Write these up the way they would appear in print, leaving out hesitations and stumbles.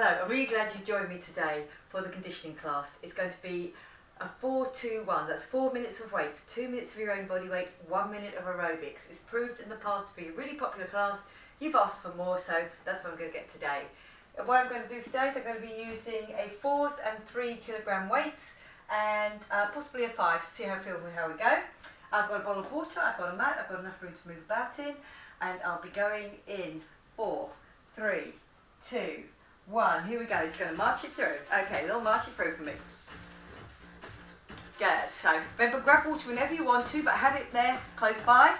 Hello, I'm really glad you joined me today for the conditioning class. It's going to be a 4-2-1, that's 4 minutes of weights, 2 minutes of your own body weight, 1 minute of aerobics. It's proved in the past to be a really popular class. You've asked for more, so that's what I'm going to get today. And what I'm going to do today is I'm going to be using a 4 and 3 kilogram weights and possibly a 5, see how I feel with how we go. I've got a bottle of water, I've got a mat, I've got enough room to move about in, and I'll be going in 4, 3, 2, 1, here we go, it's going to march it through. Okay, a little march it through for me. Good, so remember grab water whenever you want to, but have it there close by.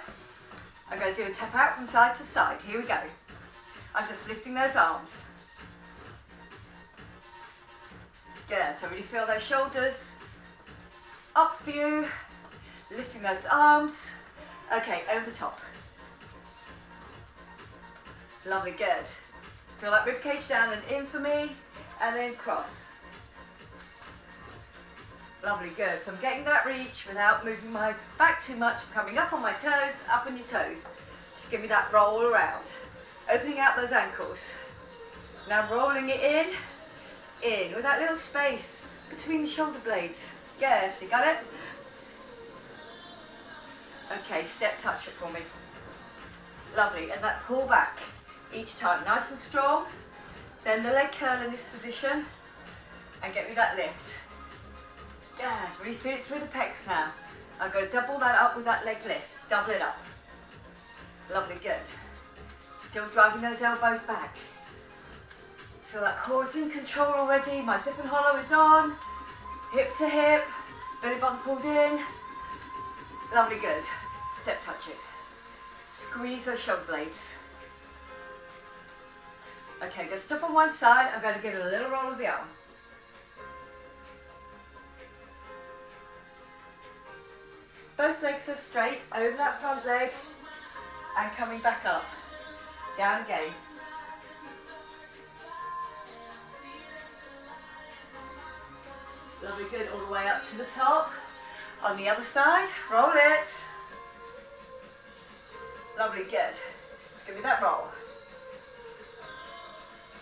I'm going to do a tap out from side to side, here we go. I'm just lifting those arms. Good, so really feel those shoulders up for you, lifting those arms. Okay, over the top. Lovely, good. Feel that rib cage down and in for me, and then cross. Lovely, good. So I'm getting that reach without moving my back too much, coming up on my toes, up on your toes. Just give me that roll around. Opening out those ankles. Now rolling it in with that little space between the shoulder blades. Yes, you got it? Okay, step touch it for me. Lovely, and that pull back each time, nice and strong. Then the leg curl in this position and get me that lift. Good, really feel it through the pecs now. I'm going to double that up with that leg lift, double it up. Lovely, good. Still driving those elbows back. Feel that core is in control already, my zip and hollow is on, hip to hip, belly button pulled in. Lovely, good. Step touch it. Squeeze those shoulder blades. Okay, go step on one side, I'm going to get a little roll of the arm. Both legs are straight, over that front leg, and coming back up. Down again. Lovely, good, all the way up to the top. On the other side, roll it. Lovely, good. Just give me that roll.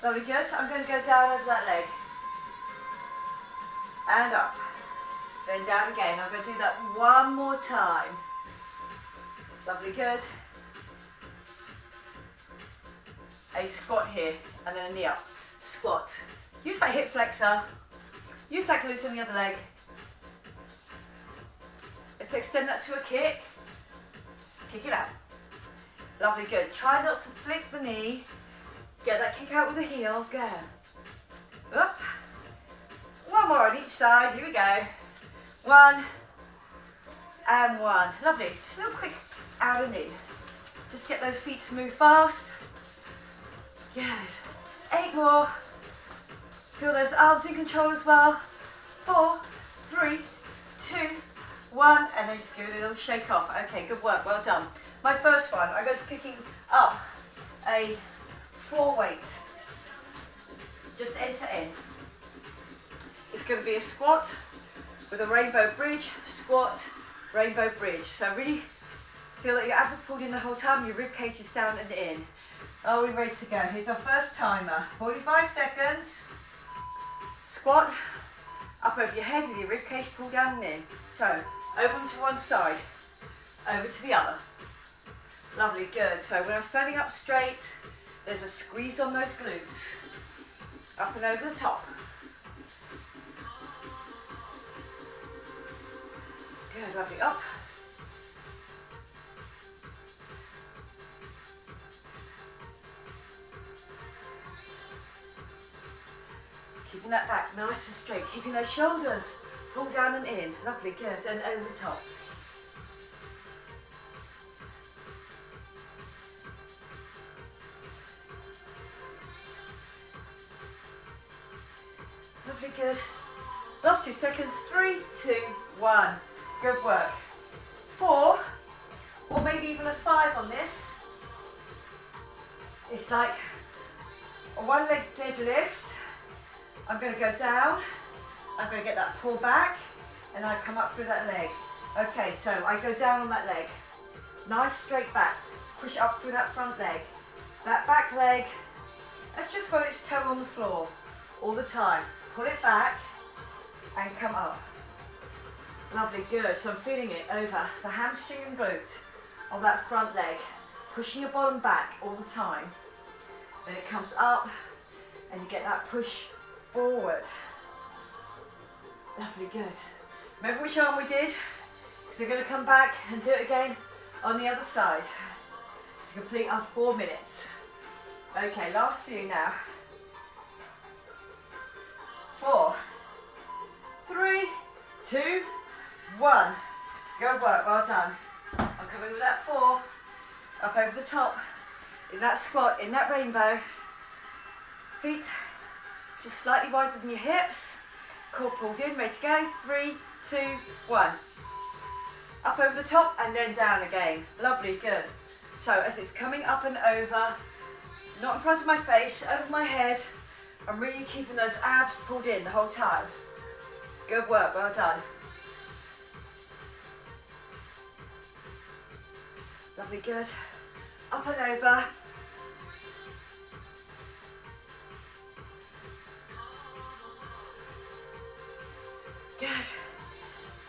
Lovely, good. I'm going to go down over that leg. And up. Then down again. I'm going to do that one more time. Lovely, good. A squat here, and then a knee up. Squat. Use that hip flexor. Use that glute on the other leg. Let's extend that to a kick. Kick it out. Lovely, good. Try not to flick the knee. Get that kick out with the heel. Go. Up. One more on each side. Here we go. 1 and 1. Lovely. Just a little quick out and in. Just get those feet to move fast. Yes. 8 more. Feel those arms in control as well. 4, 3, 2, 1, and then just give it a little shake off. Okay, good work, well done. My first one, I'm going to be picking up a 4 weight, just end to end. It's going to be a squat with a rainbow bridge, squat, rainbow bridge. So really feel that your abs are pulled in the whole time, your rib cage is down and in. Are we ready to go? Here's our first timer, 45 seconds. Squat, up over your head with your rib cage pulled down and in. So, over to one side, over to the other. Lovely, good. So when I'm standing up straight, there's a squeeze on those glutes. Up and over the top. Good, lovely, up. Keeping that back nice and straight, keeping those shoulders pulled down and in. Lovely, good, and over the top. Lovely, good. Last 2 seconds, 3, 2, 1. Good work. 4, or maybe even a 5 on this. It's like a 1 leg deadlift. I'm going to go down, I'm going to get that pull back, and I come up through that leg. Okay, so I go down on that leg. Nice straight back. Push it up through that front leg. That back leg has just got its toe on the floor. all the time. Pull it back and come up. Lovely, good. So I'm feeling it over the hamstring and glute of that front leg, pushing your bottom back all the time. Then it comes up and you get that push forward. Lovely, good. Remember which arm we did? So we're going to come back and do it again on the other side to complete our 4 minutes. Okay, last few now. 4, 3, 2, 1. Good work, well done. I'm coming with that 4, up over the top, in that squat, in that rainbow. Feet just slightly wider than your hips. Core pulled in, ready to go. 3, 2, 1. Up over the top and then down again. Lovely, good. So as it's coming up and over, not in front of my face, over my head, I'm really keeping those abs pulled in the whole time. Good work, well done. Lovely, good. Up and over. Good.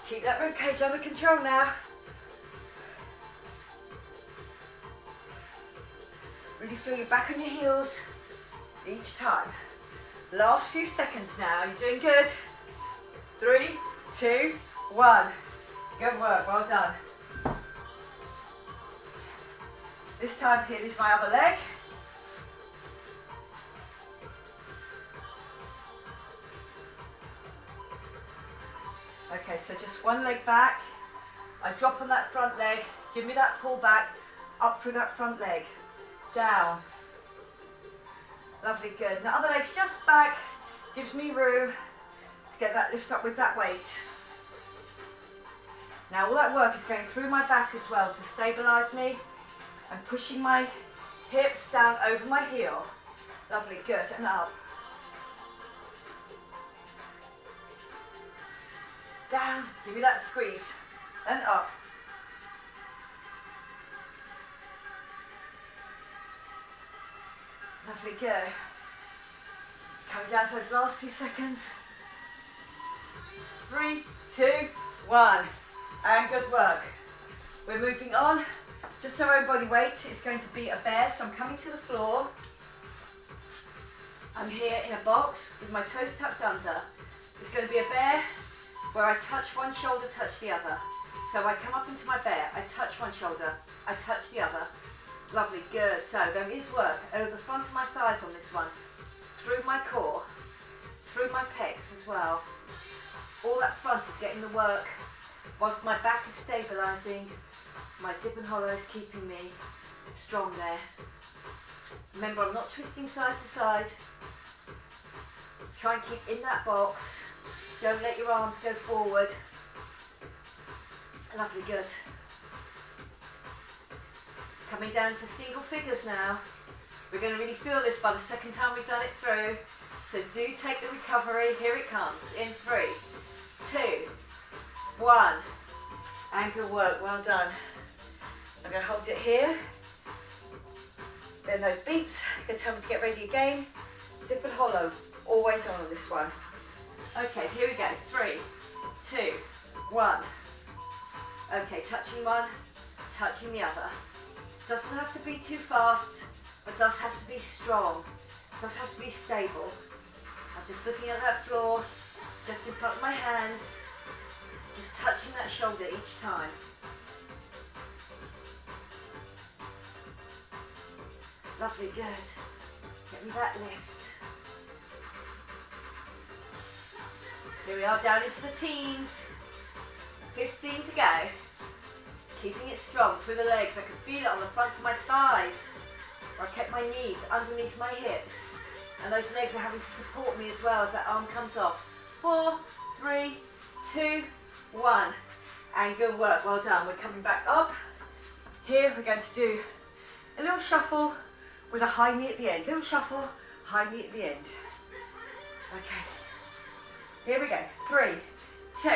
Keep that rib cage under control now. Really feel your back on your heels each time. Last few seconds now. You're doing good. 3, 2, 1. Good work. Well done. This time here is my other leg. Okay, so just one leg back. I drop on that front leg. Give me that pull back. Up through that front leg. Down. Lovely, good. The other leg's just back. Gives me room to get that lift up with that weight. Now all that work is going through my back as well to stabilise me. I'm pushing my hips down over my heel. Lovely, good, and up. Down, give me that squeeze, and up. Lovely, good. Coming down to those last 2 seconds. 3, 2, 1, and good work. We're moving on. Just our own body weight. It's going to be a bear, so I'm coming to the floor. I'm here in a box with my toes tucked under. It's going to be a bear where I touch one shoulder, touch the other. So I come up into my bear, I touch one shoulder, I touch the other. Lovely, good. So there is work over the front of my thighs on this one, through my core, through my pecs as well. All that front is getting the work, whilst my back is stabilising. My zip and hollow is keeping me strong there. Remember, I'm not twisting side to side. Try and keep in that box. Don't let your arms go forward. Lovely, good. Coming down to single figures now. We're going to really feel this by the second time we've done it through. So do take the recovery. Here it comes. In 3, 2, 1. And good work. Well done. I'm going to hold it here. Then those beeps. Good time to get ready again. Zip and hollow. Always on this one. Okay, here we go. 3, 2, 1. Okay, touching one, touching the other. Doesn't have to be too fast, but does have to be strong. Does have to be stable. I'm just looking at that floor, just in front of my hands, just touching that shoulder each time. Lovely, good. Get me that lift. Here we are down into the teens. 15 to go. Keeping it strong through the legs. I can feel it on the fronts of my thighs, where I kept my knees underneath my hips. And those legs are having to support me as well as that arm comes off. 4, 3, 2, 1. And good work, well done. We're coming back up. Here we're going to do a little shuffle with a high knee at the end. Little shuffle, high knee at the end. Okay. Here we go. 3, 2,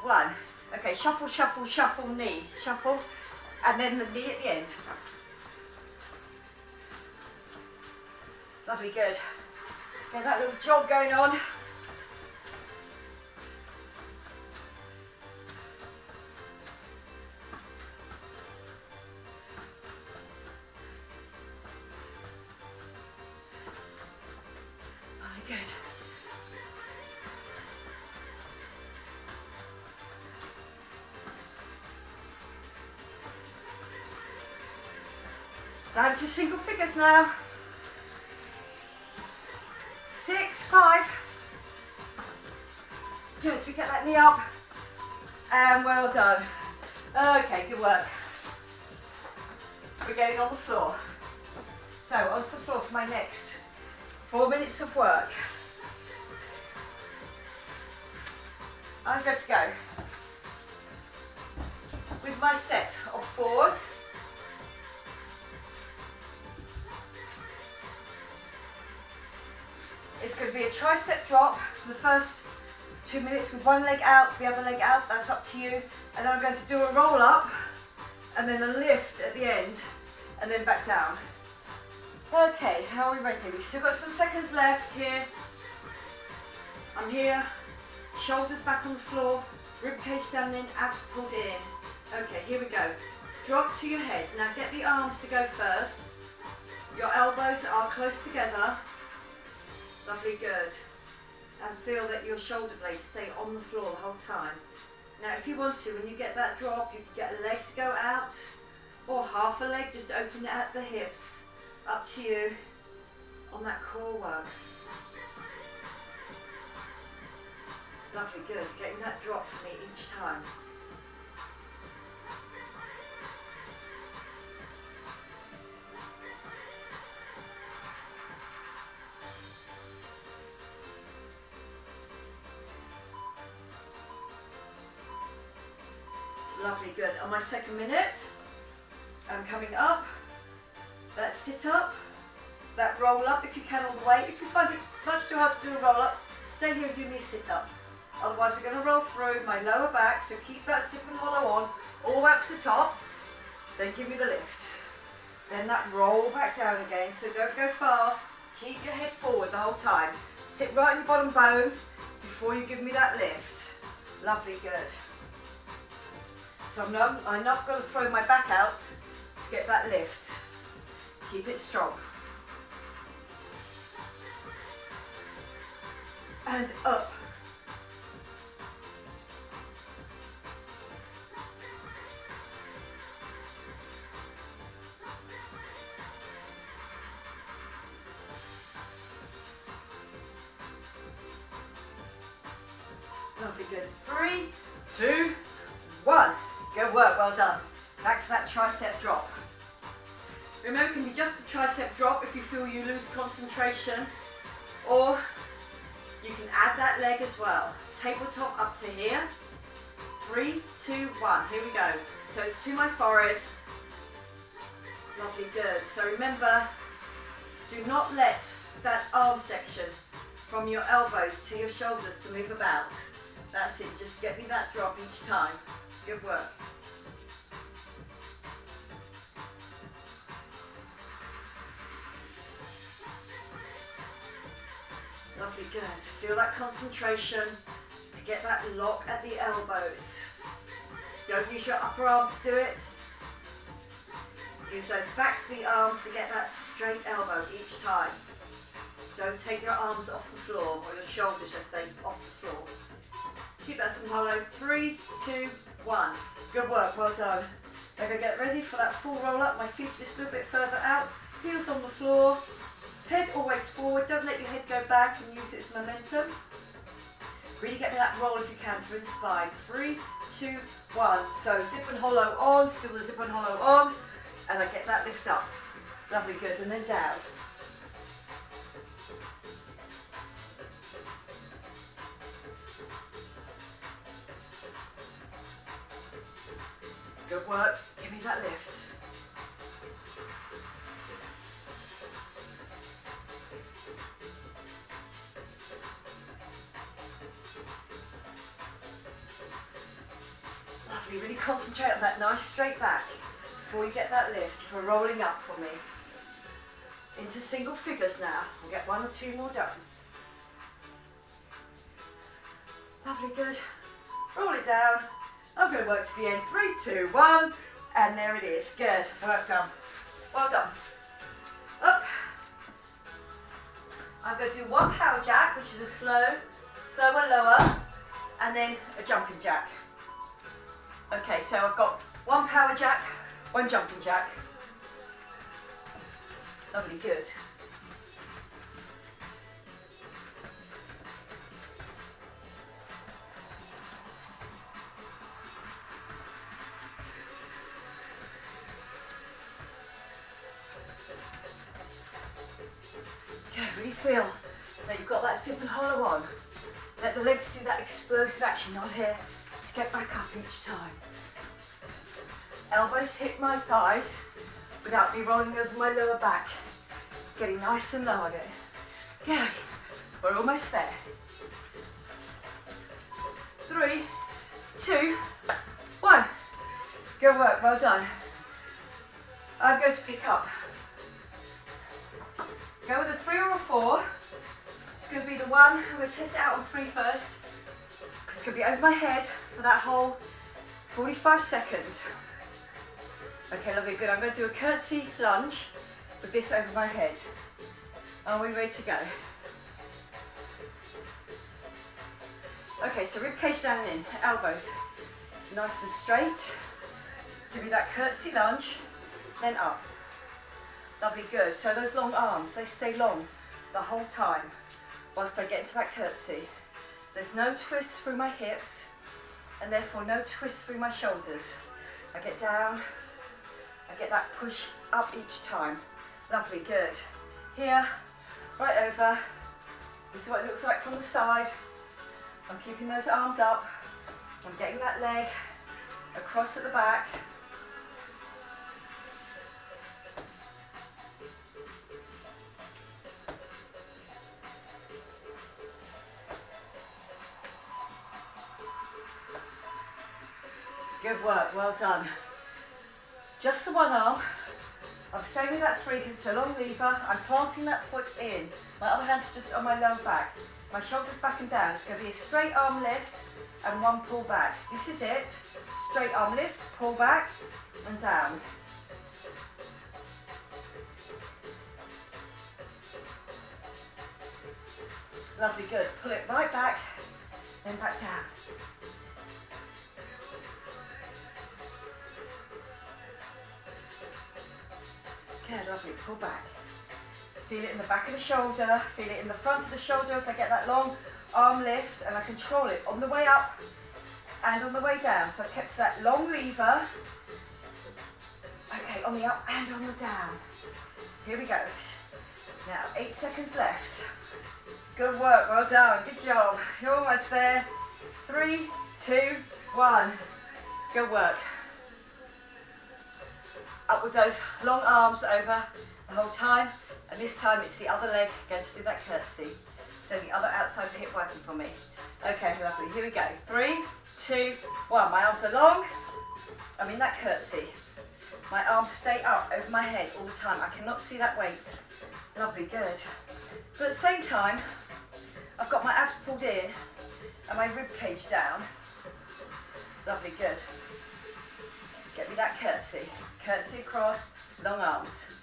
1. Okay, shuffle, shuffle, shuffle, knee. Shuffle, and then the knee at the end. Lovely, good. Get that little jog going on. Very good. Down to single figures now. 6, 5. Good, to get that knee up. And well done. Okay, good work. We're getting on the floor. So, onto the floor for my next 4 minutes of work. I'm good to go. With my set of 4s. It's going to be a tricep drop for the first 2 minutes with one leg out, the other leg out, that's up to you. And then I'm going to do a roll up and then a lift at the end and then back down. Okay, how are we ready? We've still got some seconds left here. I'm here, shoulders back on the floor, rib cage down in, abs pulled in. Okay, here we go. Drop to your head. Now get the arms to go first. Your elbows are close together. Lovely, good. And feel that your shoulder blades stay on the floor the whole time. Now if you want to, when you get that drop, you can get a leg to go out or half a leg, just open it at the hips. Up to you on that core work. Lovely, good. Getting that drop for me each time. Lovely, good. On my second minute, I'm coming up. That sit up, that roll up if you can all the way. If you find it much too hard to do a roll up, stay here and do me a sit up. Otherwise we're going to roll through my lower back, so keep that sip and hollow on, all the way up to the top. Then give me the lift. Then that roll back down again, so don't go fast. Keep your head forward the whole time. Sit right in your bottom bones before you give me that lift. Lovely, good. So I'm not going to throw my back out to get that lift. Keep it strong. And up. Lovely, good. 3, 2, 1. Good work, well done. Back to that tricep drop. Remember, it can be just a tricep drop if you feel you lose concentration, or you can add that leg as well. Tabletop up to here. 3, 2, 1. Here we go. So it's to my forehead. Lovely, good. So remember, do not let that arm section from your elbows to your shoulders to move about. That's it. Just get me that drop each time. Good work. Lovely, good. Feel that concentration to get that lock at the elbows. Don't use your upper arm to do it. Use those back to the arms to get that straight elbow each time. Don't take your arms off the floor or your shoulders just stay off the floor. Keep that some hollow. 3, 2, 1. Good work, well done. I'm going to get ready for that full roll up. My feet just a little bit further out. Heels on the floor. Head always forward, don't let your head go back and use its momentum. Really get me that roll if you can through the spine. 3, 2, 1. So zip and hollow on, still the zip and hollow on, and I get that lift up. Lovely, good, and then down. Good work, give me that lift. Really concentrate on that nice straight back before you get that lift. If you're rolling up for me, into single figures now. We'll get 1 or 2 more done. Lovely, good. Roll it down. I'm going to work to the end. 3, 2, 1. And there it is. Good. Work done. Well done. Up. I'm going to do 1 power jack, which is a slower, lower, and then a jumping jack. Okay, so I've got 1 power jack, 1 jumping jack. Lovely, good. Okay, really feel that you've got that zip and hollow on. Let the legs do that explosive action on here to get back up each time. Elbows hit my thighs without me rolling over my lower back. Getting nice and low on it. Good. We're almost there. 3, 2, 1. Good work, well done. I'm going to pick up. Go with a 3 or a 4. It's going to be the one. I'm going to test it out on 3 first. Because it's going to be over my head for that whole 45 seconds. Okay, lovely, good. I'm going to do a curtsy lunge with this over my head. Are we ready to go? Okay, so rib cage down and in, elbows nice and straight. Give me that curtsy lunge, then up. Lovely, good. So those long arms, they stay long the whole time whilst I get into that curtsy. There's no twist through my hips and therefore no twist through my shoulders. I get down, I get that push up each time. Lovely, good. Here, right over. This is what it looks like from the side. I'm keeping those arms up. I'm getting that leg across at the back. Good work, well done. Just the one arm. I'm staying with that 3 because it's a long lever. I'm planting that foot in. My other hand's just on my lower back. My shoulders back and down. It's going to be a straight arm lift and 1 pull back. This is it. Straight arm lift, pull back and down. Lovely, good. Pull it right back, then back down. Good, lovely, pull back. Feel it in the back of the shoulder, feel it in the front of the shoulder as I get that long arm lift, and I control it on the way up and on the way down. So I've kept that long lever. Okay, on the up and on the down. Here we go. Now, 8 seconds left. Good work, well done, good job. You're almost there. 3, 2, 1. Good work. Up with those long arms over the whole time, and this time it's the other leg going to do that curtsy. So the other outside hip working for me. Okay, lovely, here we go. 3, 2, 1. My arms are long. I'm in that curtsy. My arms stay up over my head all the time. I cannot see that weight. Lovely, good. But at the same time, I've got my abs pulled in and my rib cage down. Lovely, good. Get me that curtsy. Curtsy across, long arms.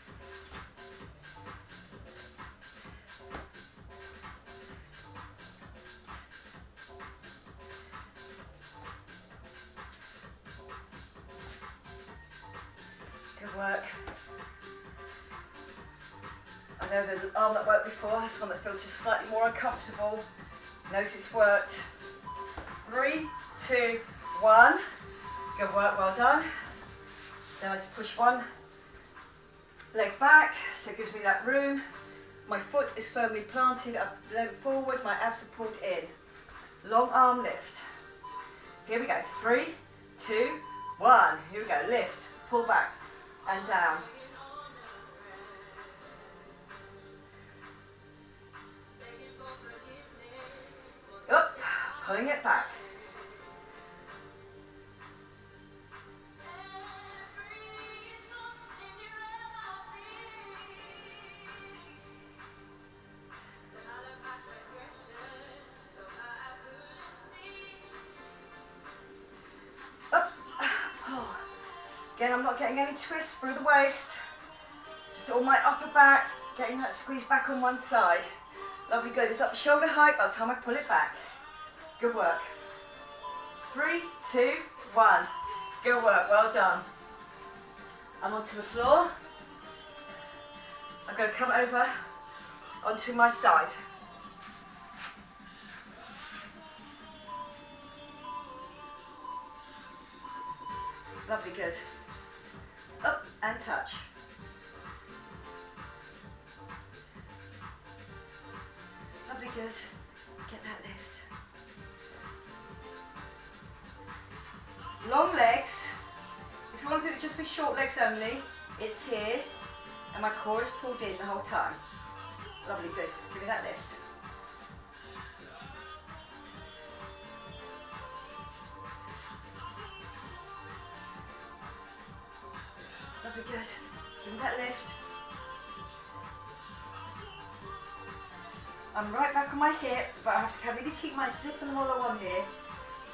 Good work. I know the arm that worked before is one that feels just slightly more uncomfortable. Notice it's worked. 3, 2, 1. Good work, well done. Then I just push one leg back, so it gives me that room. My foot is firmly planted, I've leaned forward, my abs are pulled in. Long arm lift. Here we go, 3, 2, 1. Here we go, lift, pull back and down. Up, pulling it back. Again, I'm not getting any twists through the waist. Just all my upper back, getting that squeeze back on one side. Lovely, good. It's up shoulder height by the time I pull it back. Good work. 3, 2, 1. Good work, well done. I'm onto the floor. I'm going to come over onto my side. Lovely, good. Up and touch. Lovely, good. Get that lift. Long legs. If you want to do it just with short legs only, it's here, and my core is pulled in the whole time. Lovely, good. Give me that lift. Lovely, good. Give me that lift. I'm right back on my hip, but I have to really keep my zip and hollow on here,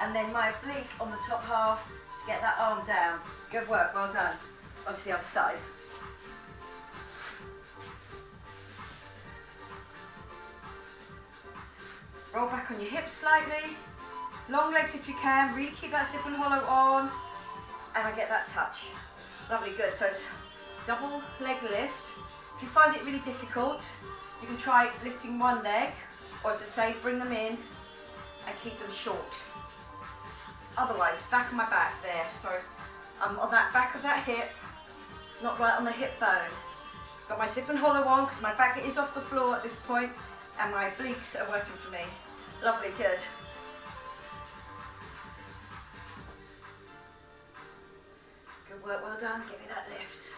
and then my oblique on the top half to get that arm down. Good work, well done. Onto the other side. Roll back on your hips slightly. Long legs if you can, really keep that zip and hollow on, and I get that touch. Lovely, good. So it's double leg lift. If you find it really difficult, you can try lifting one leg, or as I say, bring them in and keep them short. Otherwise, back of my back there, so I'm on that back of that hip, not right on the hip bone. Got my zip and hollow on because my back is off the floor at this point, and my obliques are working for me. Lovely, good. Good work, well done. Give me that lift.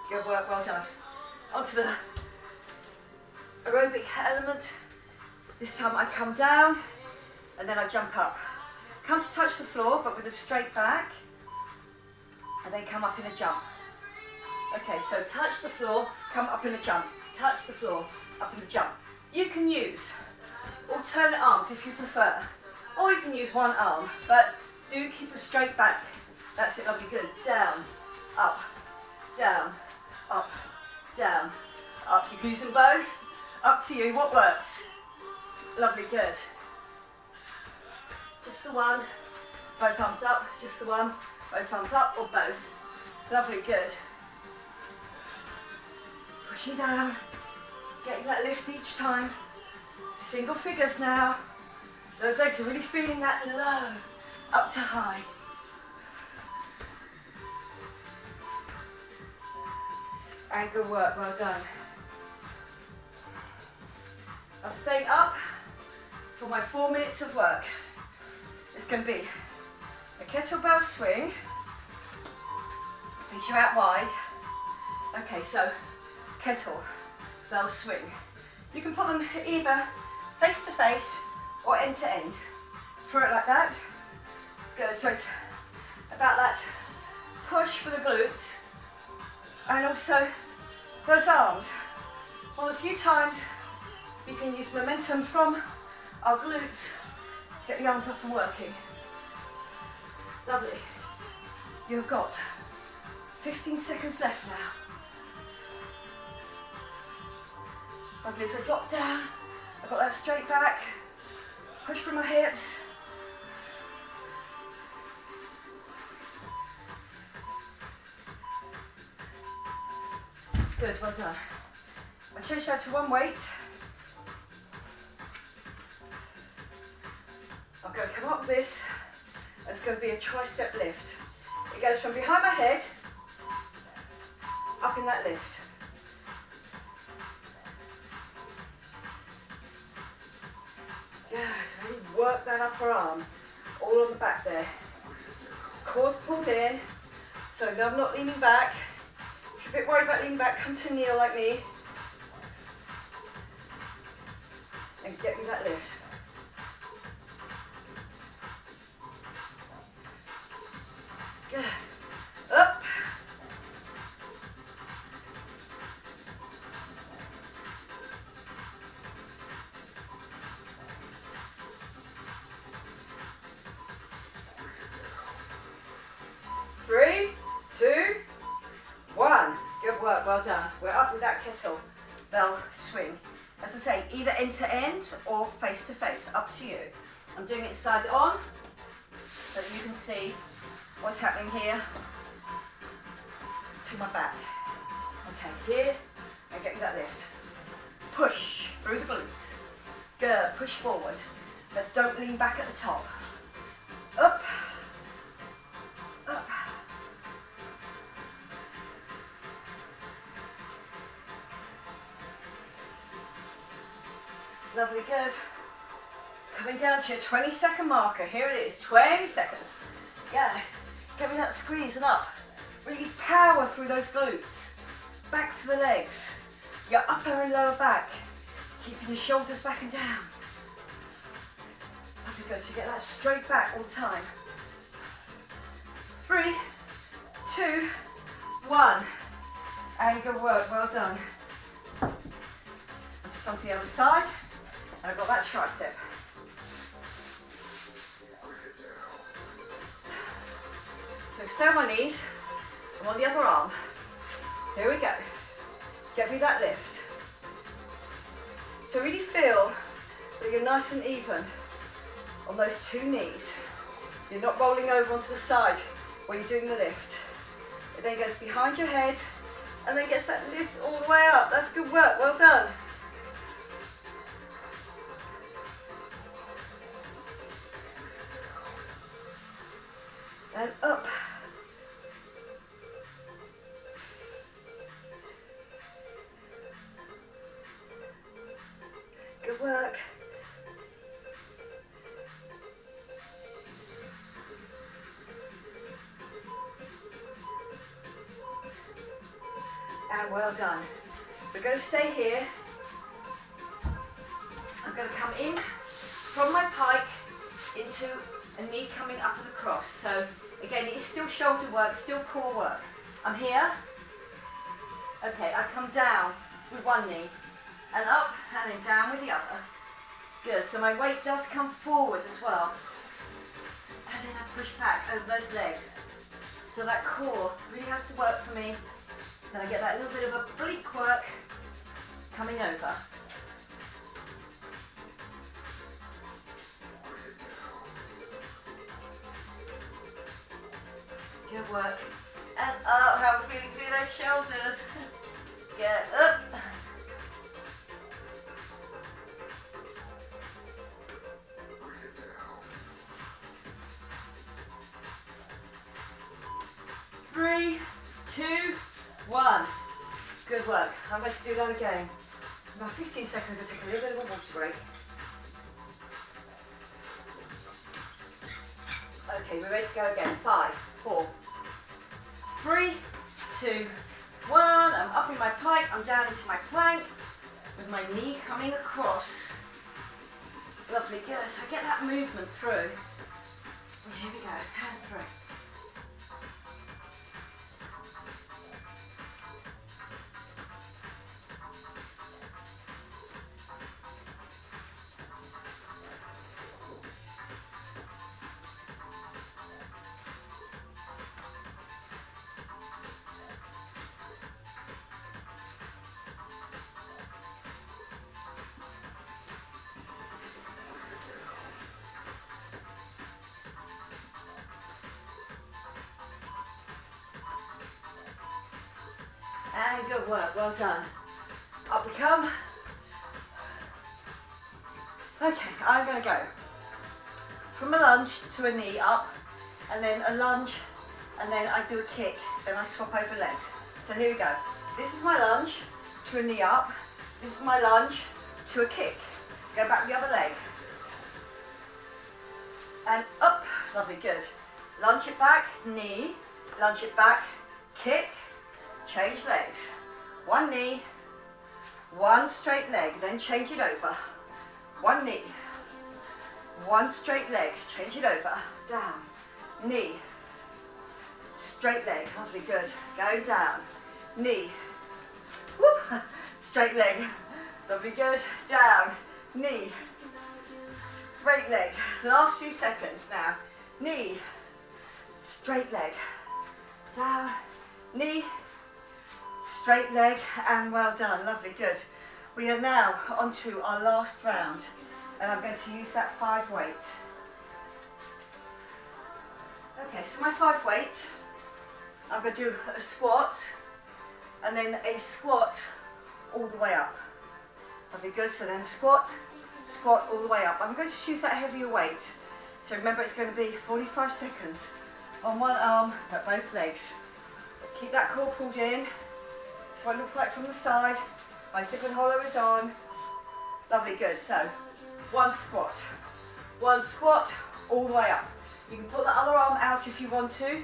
Good work, well done. Onto the aerobic element. This time I come down and then I jump up. Come to touch the floor, but with a straight back, and then come up in a jump. Okay, so touch the floor, come up in a jump. Touch the floor, up in the jump. You can use alternate arms if you prefer, or you can use one arm, but do keep a straight back. That's it, lovely, good. Down, up, down, up, down, up. You can use them both. Up to you, what works? Lovely, good. Just the one, both arms up, just the one, both arms up, or both. Lovely, good. Pushing down, getting that lift each time. Single figures now. Those legs are really feeling that low, up to high. And good work, well done. I'm staying up for my 4 minutes of work. It's going to be a kettlebell swing. Feet are out wide. Okay, so kettlebell swing. You can put them either face to face or end to end. Throw it like that. Good, so it's about that push for the glutes. And also those arms. Well, a few times you can use momentum from our glutes to get the arms up and working. Lovely. You've got 15 seconds left now. Lovely, so drop down. I've got that straight back. Push through my hips. Good, well done. I change that to one weight. I'm going to come up with this. It's going to be a tricep lift. It goes from behind my head, up in that lift. Good, really work that upper arm, all on the back there. Core pulled in, so I'm not leaning back. If you're a bit worried about leaning back, come to kneel like me. And get me that lift. Good. Up. kettlebell swing. As I say, either end to end or face to face, up to you. I'm doing it side on so that you can see what's happening here to my back. Okay, here, and get me that lift. Push through the glutes. Good, push forward, but don't lean back at the top. Up, up. Lovely, good. Coming down to your 20-second marker. Here it is, 20 seconds. Yeah, get me that squeeze and up. Really power through those glutes. Back to the legs. Your upper and lower back. Keeping your shoulders back and down. Lovely, good. So you get that straight back all the time. 3, 2, 1. And good work, well done. I'm just onto the other side. And I've got that tricep. So extend my knees. I'm on the other arm. Here we go. Get me that lift. So really feel that you're nice and even on those two knees. You're not rolling over onto the side when you're doing the lift. It then goes behind your head and then gets that lift all the way up. That's good work, well done. And up. Good work. And well done. We're going to stay here. I'm going to come in from my pike into a knee coming up and across. So again, it is still shoulder work, still core work. I'm here. Okay, I come down with one knee and up and then down with the other. Good, so my weight does come forward as well. And then I push back over those legs. So that core really has to work for me. Then I get that little bit of oblique work coming over. Good work. And up, how are we feeling through those shoulders? Get up. Three, 2, 1. Good work. I'm going to do that again. About 15 seconds, I'm going to take a little bit of a water break. Okay, we're ready to go again. 5, 4, 3, 2, 1. I'm up in my pike, I'm down into my plank with my knee coming across. Lovely, good. So I get that movement through. And here we go, hand through. And good work, well done. Up we come. Okay, I'm going to go from a lunge to a knee up, and then a lunge, and then I do a kick, then I swap over legs. So here we go. This is my lunge to a knee up. This is my lunge to a kick. Go back the other leg. And up. Lovely, good. Lunge it back, knee, lunge it back, kick, change legs. One knee, one straight leg, then change it over. One knee, one straight leg, change it over. Down, knee, straight leg, lovely, good. Going down, knee, whoop, straight leg, lovely, good. Down, knee, straight leg. Last few seconds now. Knee, straight leg, down, knee, Straight leg, and well done, lovely, good. We are now on to our last round, and I'm going to use that 5 weight. Okay, so my 5 weight, I'm going to do a squat, and then a squat all the way up. Lovely, good, so then a squat, squat all the way up. I'm going to use that heavier weight, so remember it's going to be 45 seconds on one arm at both legs. Keep that core pulled in. That's what it looks like from the side. My zip and hollow is on. Lovely, good. So, one squat, all the way up. You can put the other arm out if you want to,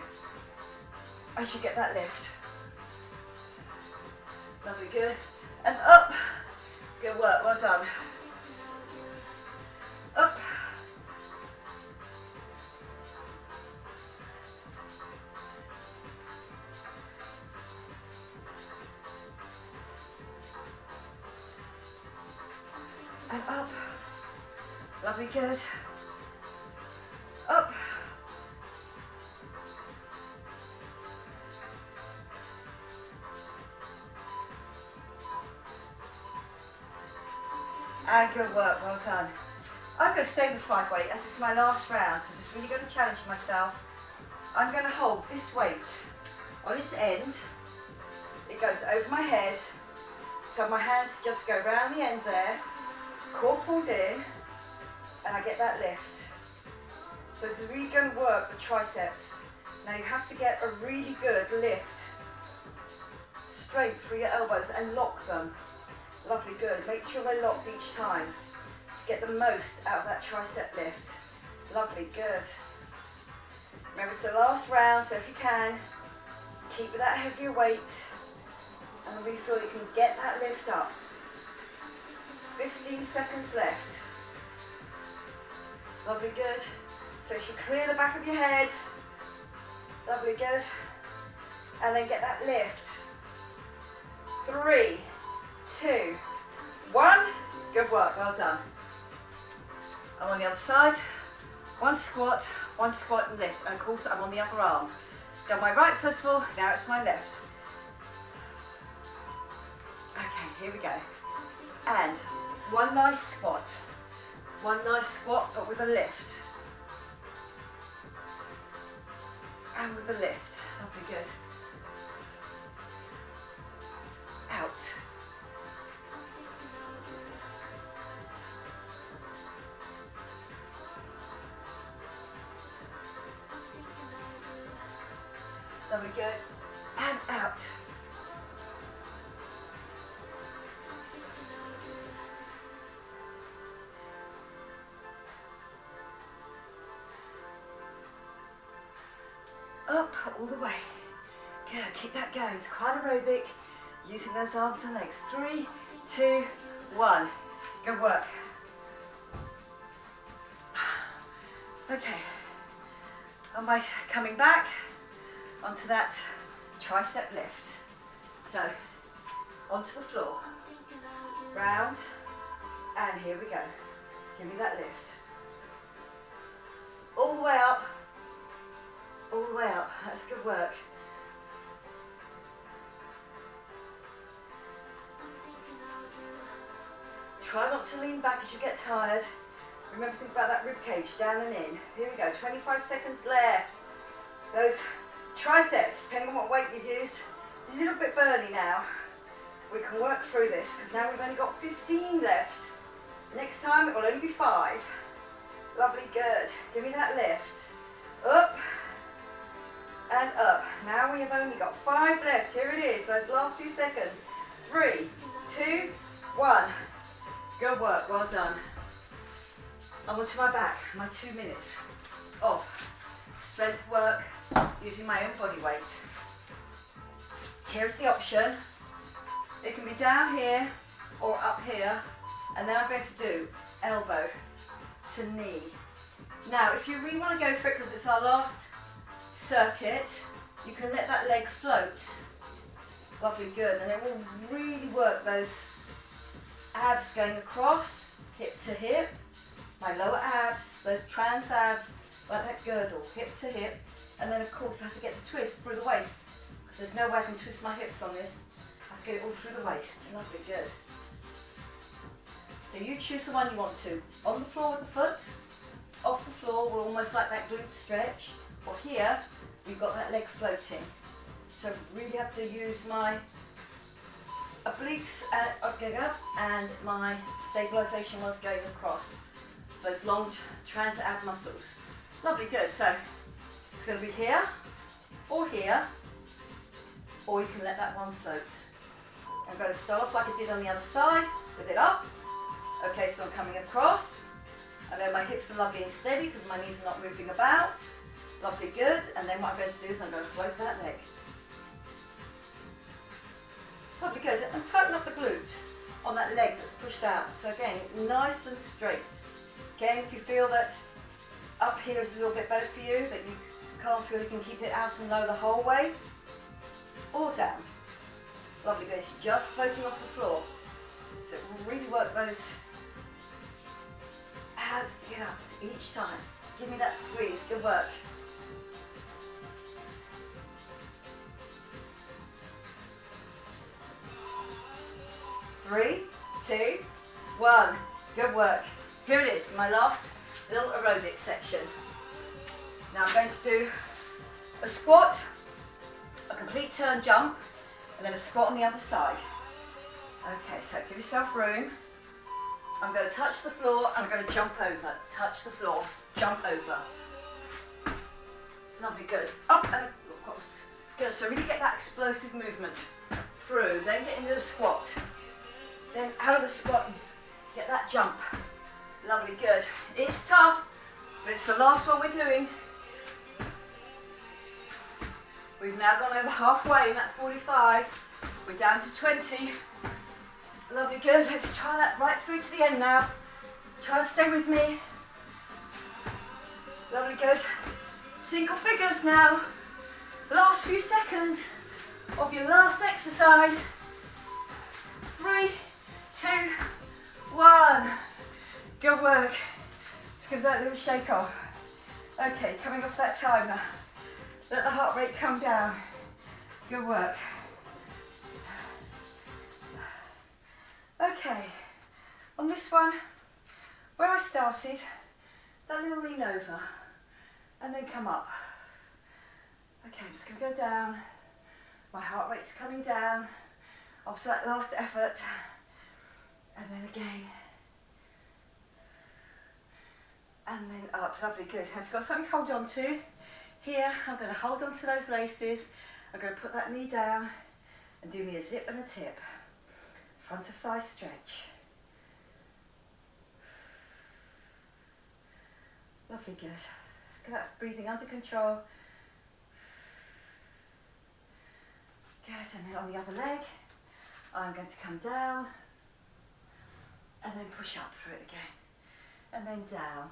as you get that lift. Lovely, good. And up. Good work, well done. Up. And up. Lovely, good. Up. And good work, well done. I'm going to stay with 5 weight as it's my last round, so I'm just really going to challenge myself. I'm going to hold this weight on its end. It goes over my head, so my hands just go round the end there, core pulled in, and I get that lift. So this is really going to work the triceps. Now you have to get a really good lift straight through your elbows and lock them. Lovely, good. Make sure they're locked each time to get the most out of that tricep lift. Lovely, good. Remember it's the last round, so if you can, keep with that heavier weight and really feel you can get that lift up. 15 seconds left. Lovely, good. So you should clear the back of your head. Lovely, good. And then get that lift. 3, 2, 1. Good work, well done. I'm on the other side. One squat and lift. And of course I'm on the other arm. Done my right first of all, now it's my left. Okay, here we go. And one nice squat. One nice squat, but with a lift. And with a lift. Lovely, good. Out. Lovely, good. And out. Up all the way. Good, keep that going. It's quite aerobic. Using those arms and legs. 3, 2, 1. Good work. Okay. Am I coming back onto that tricep lift? So, onto the floor. Round. And here we go. Give me that lift. All the way up. All the way up. That's good work. Try not to lean back as you get tired. Remember, think about that rib cage, down and in. Here we go, 25 seconds left. Those triceps, depending on what weight you've used, a little bit burly now. We can work through this because now we've only got 15 left. Next time it will only be 5. Lovely, good. Give me that lift. Up and up. Now we have only got 5 left. Here it is, those last few seconds. 3, 2, 1. Good work, well done. I'm onto my back, my 2 minutes of strength work using my own body weight. Here's the option. It can be down here or up here, and then I'm going to do elbow to knee. Now, if you really want to go for it, because it's our last circuit, you can let that leg float. Lovely, good, and it will really work those abs going across, hip to hip, my lower abs, those trans abs, like that girdle, hip to hip, and then of course I have to get the twist through the waist, because there's no way I can twist my hips on this. Get it all through the waist. Lovely, good. So you choose the one you want to. On the floor with the foot, off the floor, we're almost like that glute stretch. Or here, we've got that leg floating. So really have to use my obliques going up and my stabilisation ones going across. Those long transit ab muscles. Lovely, good. So it's going to be here, or you can let that one float. I'm going to start off like I did on the other side, with it up. Okay, so I'm coming across. I know my hips are lovely and steady because my knees are not moving about. Lovely, good. And then what I'm going to do is I'm going to float that leg. Lovely, good. And tighten up the glute on that leg that's pushed out. So again, nice and straight. Again, if you feel that up here is a little bit better for you, that you can't feel you can keep it out and low the whole way, or down. Lovely, good. It's just floating off the floor. So really work those abs to get up each time. Give me that squeeze. Good work. Three, two, one. Good work. Here it is, my last little aerobic section. Now I'm going to do a squat, a complete turn jump, and then a squat on the other side. Okay, so give yourself room. I'm going to touch the floor, and I'm going to jump over. Touch the floor, jump over. Lovely, good. Up and across. Good, so really get that explosive movement through. Then get into a squat. Then out of the squat, get that jump. Lovely, good. It's tough, but it's the last one we're doing. We've now gone over halfway in that 45. We're down to 20. Lovely, good. Let's try that right through to the end now. Try to stay with me. Lovely, good. Single figures now. Last few seconds of your last exercise. 3, 2, 1. Good work. Let's give that a little shake off. Okay, coming off that timer. Let the heart rate come down. Good work. Okay, on this one, where I started, that little lean over, and then come up. Okay, I'm just going to go down. My heart rate's coming down after that last effort. And then again. And then up. Lovely, good. Have you got something to hold on to? Here, I'm going to hold on to those laces. I'm going to put that knee down and do me a zip and a tip. Front of thigh stretch. Lovely, good. Let's get that breathing under control. Good, and then on the other leg, I'm going to come down and then push up through it again. And then down.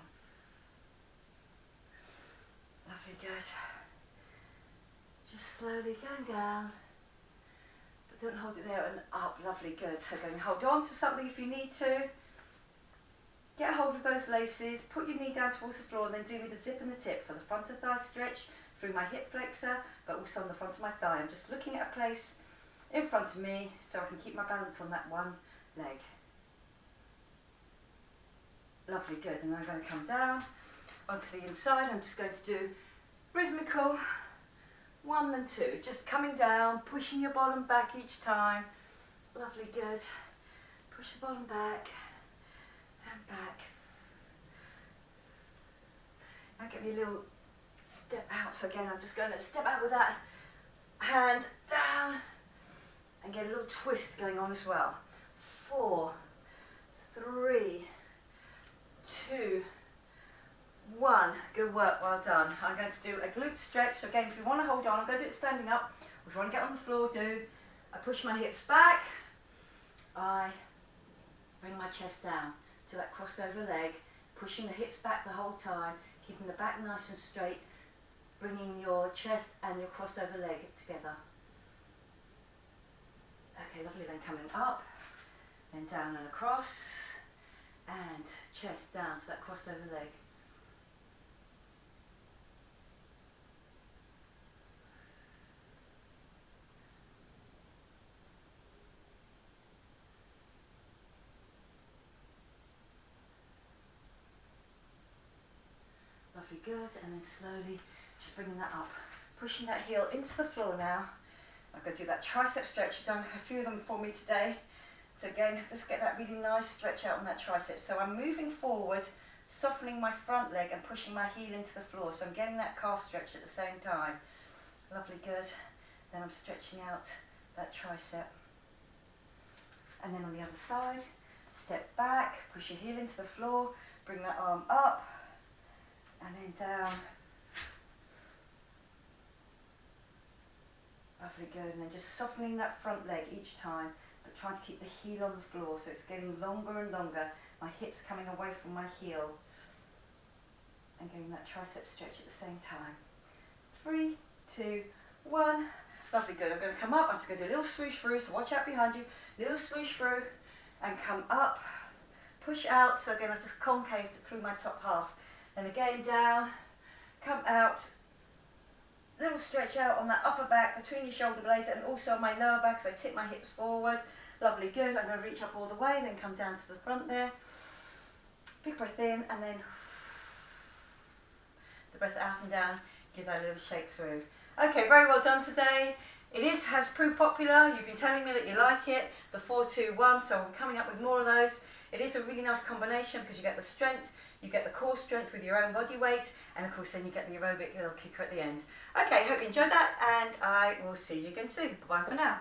Lovely, good. Just slowly going down. But don't hold it there and up. Lovely, good. So going to hold on to something if you need to. Get hold of those laces. Put your knee down towards the floor and then do me the zip and the tip for the front of thigh stretch through my hip flexor, but also on the front of my thigh. I'm just looking at a place in front of me so I can keep my balance on that one leg. Lovely, good. And then I'm going to come down onto the inside. I'm just going to do rhythmical 1 and 2. Just coming down, pushing your bottom back each time. Lovely, good. Push the bottom back and back. Now get me a little step out. So again, I'm just going to step out with that hand down and get a little twist going on as well. 4, 3, 2, 1. Good work, well done. I'm going to do a glute stretch. So again, if you want to hold on, I'm going to do it standing up. If you want to get on the floor, do. I push my hips back. I bring my chest down to that crossed over leg, pushing the hips back the whole time, keeping the back nice and straight, bringing your chest and your crossed over leg together. Okay, lovely. Then coming up, then down and across, and chest down to that crossed over leg. Lovely, good. And then slowly just bringing that up. Pushing that heel into the floor now. I'm going to do that tricep stretch. You've done a few of them for me today. So again, let's get that really nice stretch out on that tricep. So I'm moving forward, softening my front leg and pushing my heel into the floor. So I'm getting that calf stretch at the same time. Lovely, good. Then I'm stretching out that tricep. And then on the other side, step back, push your heel into the floor, bring that arm up, and then down. Lovely, good. And then just softening that front leg each time, but trying to keep the heel on the floor so it's getting longer and longer. My hips coming away from my heel. And getting that tricep stretch at the same time. 3, 2, 1. Lovely, good. I'm going to come up. I'm just going to do a little swoosh through, so watch out behind you. Little swoosh through and come up. Push out. So again, I've just concaved through my top half. Then again, down. Come out. Little stretch out on that upper back between your shoulder blades and also on my lower back as I tip my hips forward. Lovely, good. I'm going to reach up all the way, then come down to the front there. Big breath in and then the breath out and down. Give that a little shake through. Okay, very well done today. It has proved popular. You've been telling me that you like it, the 4-2-1, so I'm coming up with more of those. It is a really nice combination because you get the strength, you get the core strength with your own body weight, and of course then you get the aerobic little kicker at the end. Okay, hope you enjoyed that, and I will see you again soon. Bye for now.